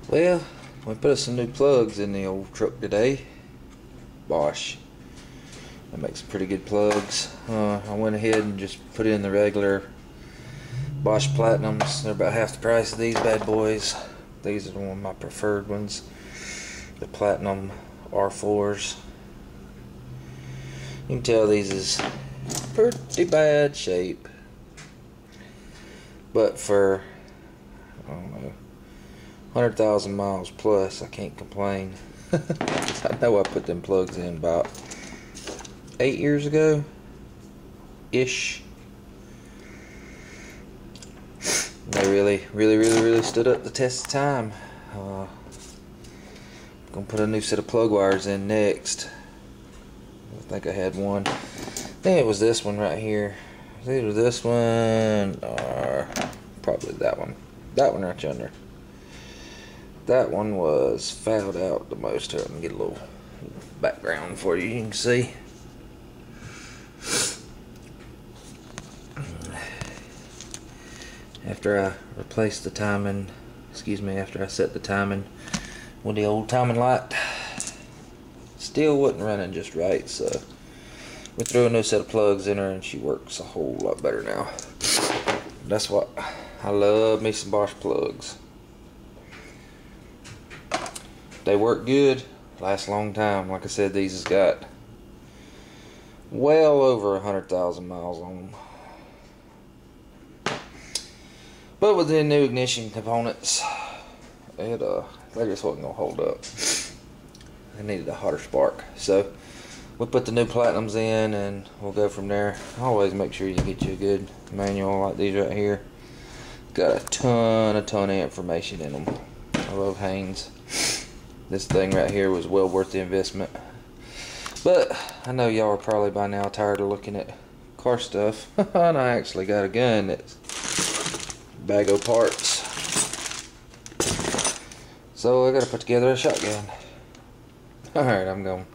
Well, we put some new plugs in the old truck today. Bosch. That makes pretty good plugs. I went ahead and just put in the regular BOSCH Platinums. They're about half the price of these bad boys. These are one of my preferred ones. The Platinum R4s. You can tell these is pretty bad shape. But for, I don't know, 100,000 miles plus, I can't complain. I know I put them plugs in about 8 years ago ish. They really stood up the test of time. Gonna put a new set of plug wires in next. I think I had one. I think it was this one right here. Either this one or probably that one. That one right yonder. That one was fouled out the most. Here, let me get a little background for you. You can see. After I replaced the timing, after I set the timing with the old timing light, still wasn't running just right, so we threw a new set of plugs in her and she works a whole lot better now. That's what I love, me some Bosch plugs. They work good, last a long time. Like I said, these has got well over 100,000 miles on them. But with the new ignition components, they just wasn't gonna hold up. I needed a hotter spark, so we'll put the new Platinums in and we'll go from there. Always make sure you get you a good manual like these right here. Got a ton of information in them. I love Haynes. This thing right here was well worth the investment. But I know y'all are probably by now tired of looking at car stuff. And I actually got a gun that's bag of parts. So I gotta put together a shotgun. Alright, I'm going.